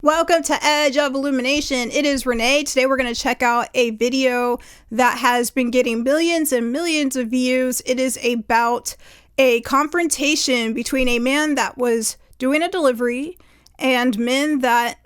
Welcome to Edge of Illumination. It is Renee. Today we're going to check out a video that has been getting millions and millions of views. It is about a confrontation between a man that was doing a delivery and men that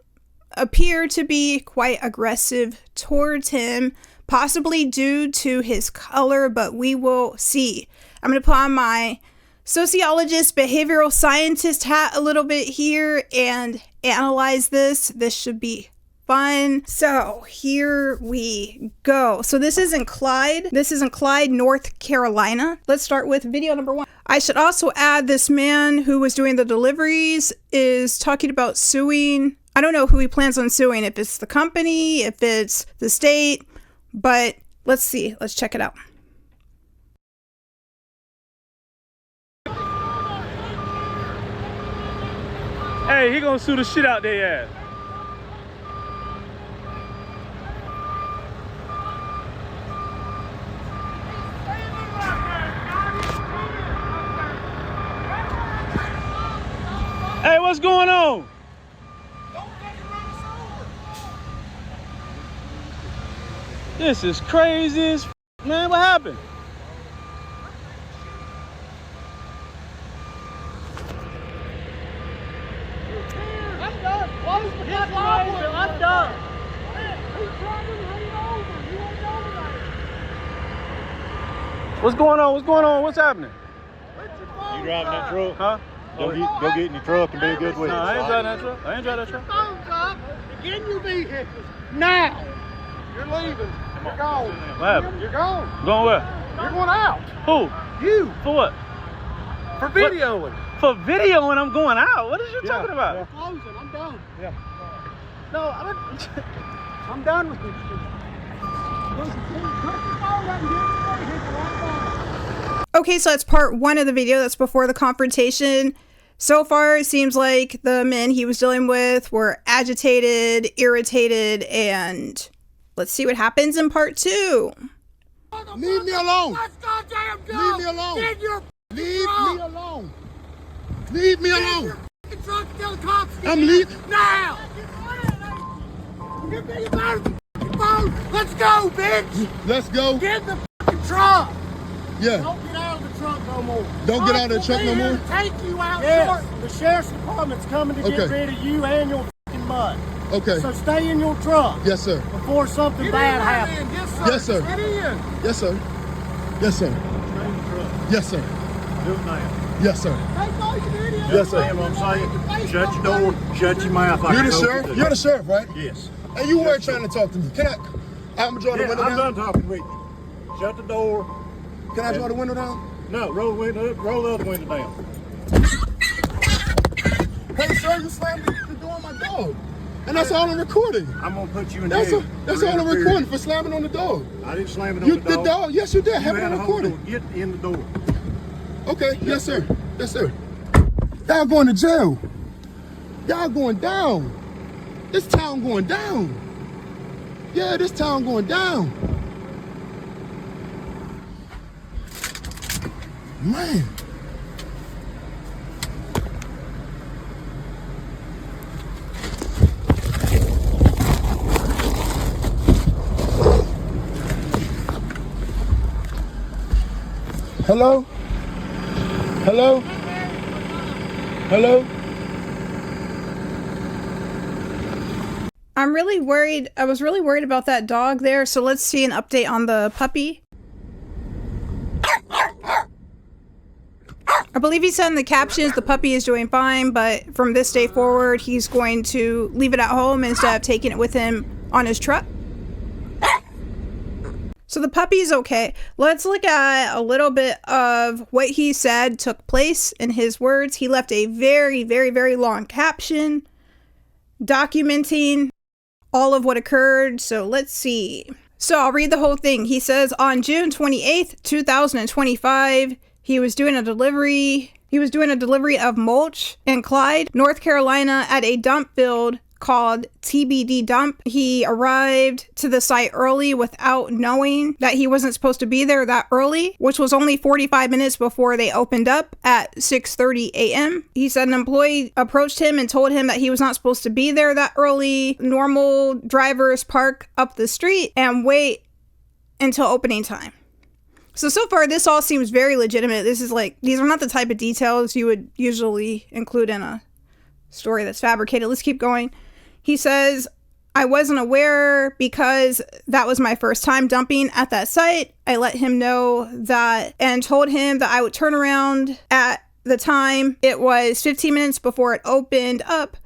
appear to be quite aggressive towards him, possibly due to his color, but we will see. I'm going to put on my sociologist, behavioral scientist hat a little bit here and analyze this. This should be fun. So here we go. So this is in Clyde. This is in Clyde, North Carolina. Let's start with video number 1. I should also add this man who was doing the deliveries is talking about suing. I don't know who he plans on suing, if it's the company, if it's the state, but let's see. Let's check it out. Hey, he gonna sue the shit out their ass. Hey, what's going on? This is crazy as man. What happened? I'm done. What's going on? What's going on? What's happening? You driving that truck? Huh? Go get in your truck and be a good witness. No, I ain't driving that truck. I ain't driving that truck. Phones up. Get in your vehicle. Now. You're leaving. You're gone. What happened? You're gone. Going where? You're going out. Who? You. For what? For videoing. For videoing, I'm going out. What is you talking about? Yeah. Closing. I'm done. Yeah. No, I'm done with this shit. Okay, so that's part 1 of the video. That's before the confrontation. So far, it seems like the men he was dealing with were agitated, irritated, and let's see what happens in part 2. Leave me alone. Let's goddamn go. Leave me alone. Get in your Leave truck. me alone. Leave me Get in alone. your fucking truck and tell the cops to get I'm in. leaving. Now. Get me about the phone. Let's go, bitch. Let's go. Get in the fucking truck. Yeah. Don't get out of the truck no more. Don't get out of the Cops truck will no be more? here to Take you out Yes. short. The sheriff's department's coming to get Get rid of you and your fucking mud. Okay. So stay in your truck Yes, sir. before something Get bad in right happens. in. Yes, sir. Yes, sir. Get in. Yes, sir. Yes, sir. Yes, sir. Do it now. Yes, sir. Take all your videos. Yes, sir. Damn, I'm saying, shut your door, shut your mouth. like You're the I told sheriff? you to. You're the sheriff, right? Yes. And you weren't trying to talk to me. Can I'm gonna draw the Yeah, window I'm down? done talking with you. Shut the door. Can I draw the window down? No, roll the window up, roll the other window down. Hey, sir, you slammed the door on my dog. And that's all I'm recording. I'm gonna put you in That's jail. all I'm recording for slamming on the dog. I didn't slam it on You the dog. Yes, you did. You Have it had on a hold recording. door. Get in the door. Okay, yes, sir. Yes, sir. Y'all going to jail. Y'all going down. This town going down. Yeah, this town going down. Man. Hello? Hello? Hello? I'm really worried. I was really worried about that dog there. So let's see an update on the puppy. I believe he said in the captions the puppy is doing fine, but from this day forward, he's going to leave it at home instead of taking it with him on his truck. So the puppy's okay. Let's look at a little bit of what he said took place in his words. He left a very, very, very long caption documenting all of what occurred. So let's see. So I'll read the whole thing. He says, on June 28th, 2025, he was doing a delivery of mulch in Clyde, North Carolina at a dump field called TBD Dump. He arrived to the site early without knowing that he wasn't supposed to be there that early, which was only 45 minutes before they opened up at 6:30 a.m. He said an employee approached him and told him that he was not supposed to be there that early. Normal drivers park up the street and wait until opening time. So far, this all seems very legitimate. This is like, these are not the type of details you would usually include in a story that's fabricated. Let's keep going. He says, I wasn't aware because that was my first time dumping at that site. I let him know that and told him that I would turn around at the time. It was 15 minutes before it opened up.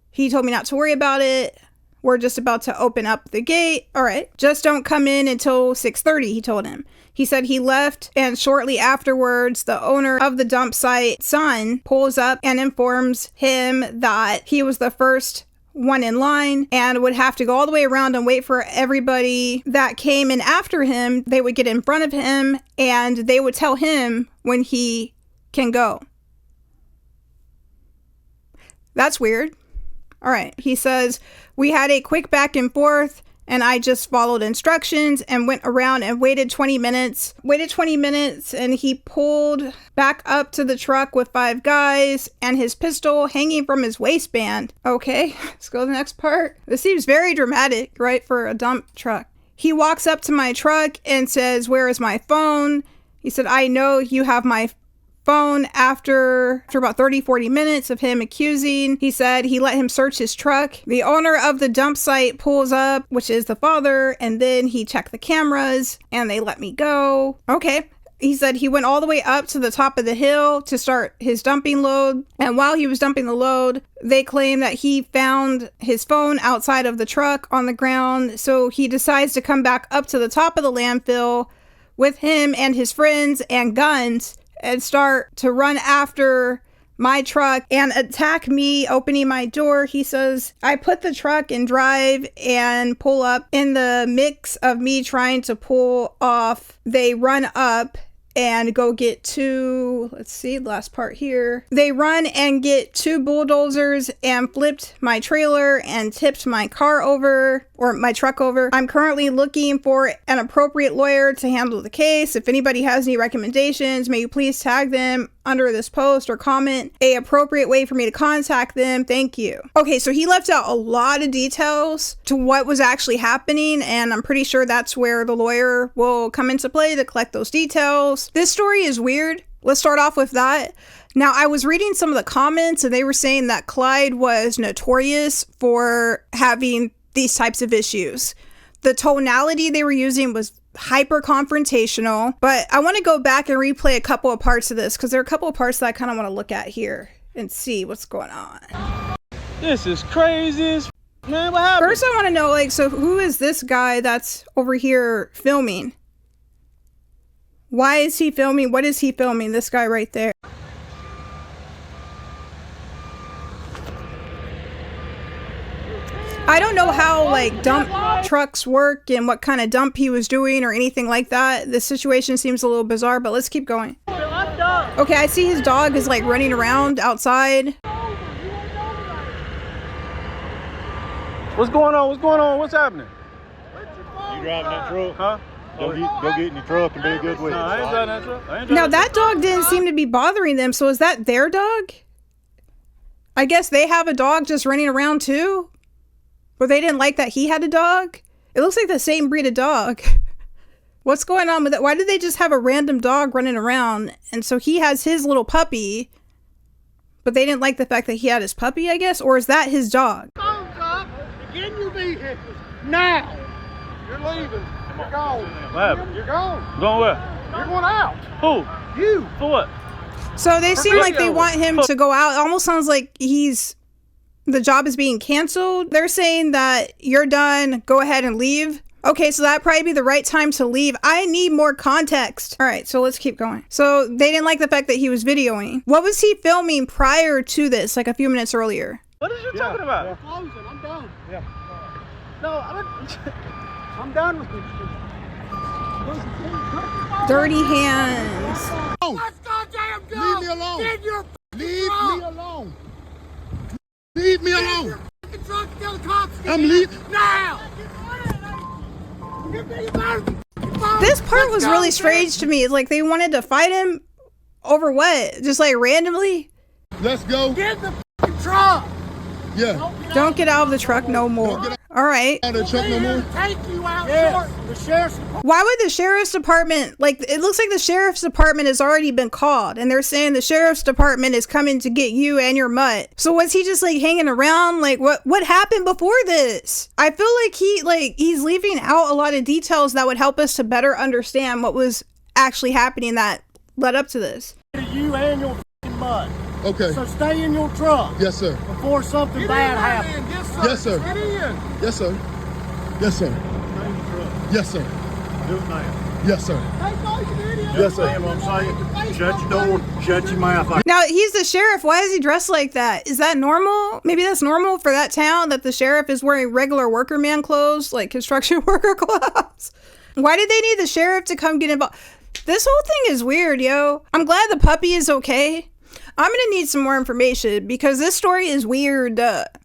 He told me not to worry about it. We're just about to open up the gate. All right. Just don't come in until 6:30, he told him. He said he left, and shortly afterwards, the owner of the dump site, son, pulls up and informs him that he was the first one in line and would have to go all the way around and wait for everybody that came in after him. They would get in front of him and they would tell him when he can go. That's weird. All right. He says, we had a quick back and forth and I just followed instructions and went around and waited 20 minutes. And he pulled back up to the truck with 5 guys and his pistol hanging from his waistband. Okay, let's go to the next part. This seems very dramatic, right, for a dump truck. He walks up to my truck and says, where is my phone? He said, I know you have my phone. After about 30-40 minutes of him accusing, he said he let him search his truck. The owner of the dump site pulls up, which is the father, and then he checked the cameras and they let me go. Okay. He said he went all the way up to the top of the hill to start his dumping load. And while he was dumping the load, they claim that he found his phone outside of the truck on the ground. So he decides to come back up to the top of the landfill with him and his friends and guns and start to run after my truck and attack me opening my door. He says, I put the truck in drive and pull up. In the mix of me trying to pull off, they run up and go get 2, let's see, last part here. They run and get 2 bulldozers and flipped my trailer and tipped my car over, or my truck over. I'm currently looking for an appropriate lawyer to handle the case. If anybody has any recommendations, may you please tag them under this post or comment a appropriate way for me to contact them. Thank you. Okay, so he left out a lot of details to what was actually happening, and I'm pretty sure that's where the lawyer will come into play to collect those details. This story is weird. Let's start off with that. Now, I was reading some of the comments and they were saying that Clyde was notorious for having these types of issues. The tonality they were using was hyper confrontational, but I want to go back and replay a couple of parts of this because there are a couple of parts that I kind of want to look at here and see what's going on. This is crazy as man. What happened? First, I want to know, like, so who is this guy that's over here filming? Why is he filming? What is he filming? This guy right there. I don't know how like dump trucks work and what kind of dump he was doing or anything like that. The situation seems a little bizarre, but let's keep going. Okay, I see his dog is like running around outside. What's going on? What's going on? What's happening? You driving that truck? Huh? Go get in your truck and be a good witness. No, I ain't driving that truck. I ain't driving Now that dog didn't seem to be bothering them, so is that their dog? I guess they have a dog just running around too? Or they didn't like that he had a dog? It looks like the same breed of dog. What's going on with it? Why did they just have a random dog running around? And so he has his little puppy, but they didn't like the fact that he had his puppy, I guess? Or is that his dog? Phones up. Get in your vehicles. Now. You're leaving. You're gone. What happened? You're gone. Going where? You're going out. Who? You. For what? So they seem like they want him to go out. It almost sounds like the job is being canceled. They're saying that you're done, go ahead and leave. Okay, so that'd probably be the right time to leave. I need more context. All right, so let's keep going. So they didn't like the fact that he was videoing. What was he filming prior to this, like a few minutes earlier? What is you talking about? I'm closing. I'm done. Yeah. No, I'm done with this. Dirty hands. Let's goddamn go. Leave me alone. Get your Leave truck. me alone. Leave me alone. Get your truck. Go. tell the cops to get I'm here leaving. now. Give me your phone. This part Let's was go, really Sid. strange to me. Like they wanted to fight him over what? Just like randomly? Let's go. Get in the fucking truck. Yeah. Don't get out of the truck no more. All right. Out of the truck no more. Take you out short. The sheriff's Why would the sheriff's department, like, it looks like the sheriff's department has already been called and they're saying the sheriff's department is coming to get you and your mutt. So was he just like hanging around? Like what happened before this? I feel like he's leaving out a lot of details that would help us to better understand what was actually happening that led up to this. you and your fucking mud. Okay. So stay in your truck Yes, sir. before something bad happens. Yes, sir. Get in. Yes, sir. Yes, sir. Yes, sir. Do it now. Yes, sir. Take all you idiots. Yes, sir. Understand what I'm saying? Shut your door. Shut your mouth. Now, he's the sheriff. Why is he dressed like that? Is that normal? Maybe that's normal for that town, that the sheriff is wearing regular worker man clothes, like construction worker clothes. Why did they need the sheriff to come get involved? This whole thing is weird, yo. I'm glad the puppy is okay. I'm gonna need some more information because this story is weird.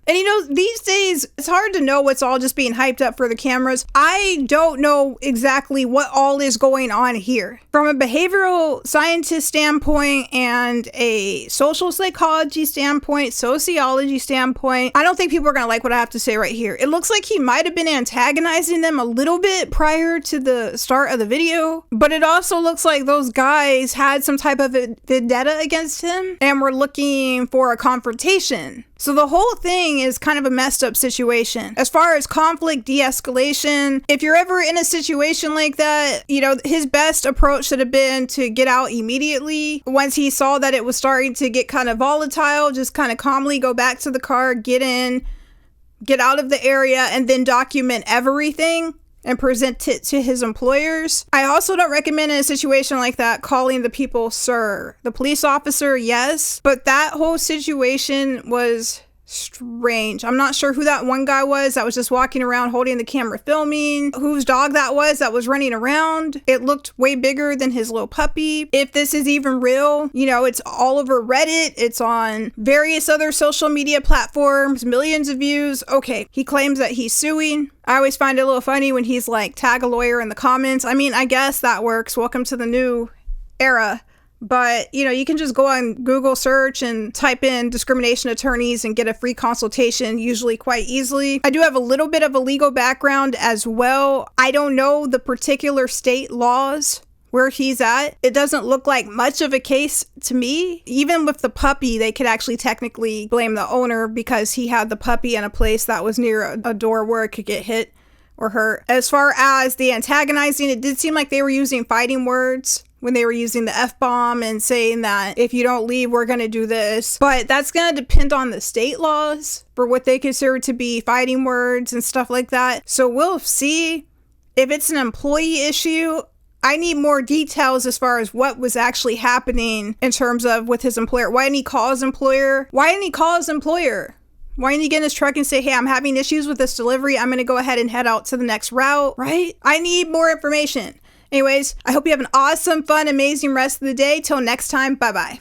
And you know, these days, it's hard to know what's all just being hyped up for the cameras. I don't know exactly what all is going on here. From a behavioral scientist standpoint and a social psychology standpoint, sociology standpoint, I don't think people are gonna like what I have to say right here. It looks like he might have been antagonizing them a little bit prior to the start of the video, but it also looks like those guys had some type of a vendetta against him and were looking for a confrontation. So the whole thing is kind of a messed up situation. As far as conflict de-escalation, if you're ever in a situation like that, you know, his best approach should have been to get out immediately. Once he saw that it was starting to get kind of volatile, just kind of calmly go back to the car, get in, get out of the area, and then document everything and present it to his employers. I also don't recommend in a situation like that calling the people sir. The police officer, yes, but that whole situation was strange. I'm not sure who that one guy was that was just walking around holding the camera filming, whose dog that was running around. It looked way bigger than his little puppy. If this is even real, you know, it's all over Reddit. It's on various other social media platforms, millions of views. Okay, he claims that he's suing. I always find it a little funny when he's like, tag a lawyer in the comments. I mean, I guess that works. Welcome to the new era. But, you know, you can just go on Google search and type in discrimination attorneys and get a free consultation, usually quite easily. I do have a little bit of a legal background as well. I don't know the particular state laws where he's at. It doesn't look like much of a case to me. Even with the puppy, they could actually technically blame the owner because he had the puppy in a place that was near a door where it could get hit or hurt. As far as the antagonizing, it did seem like they were using fighting words when they were using the F-bomb and saying that if you don't leave, we're going to do this. But that's going to depend on the state laws for what they consider to be fighting words and stuff like that. So we'll see. If it's an employee issue, I need more details as far as what was actually happening in terms of with his employer. Why didn't he call his employer? Why didn't he call his employer? Why didn't he get in his truck and say, hey, I'm having issues with this delivery. I'm going to go ahead and head out to the next route, right? I need more information. Anyways, I hope you have an awesome, fun, amazing rest of the day. Till next time, bye-bye.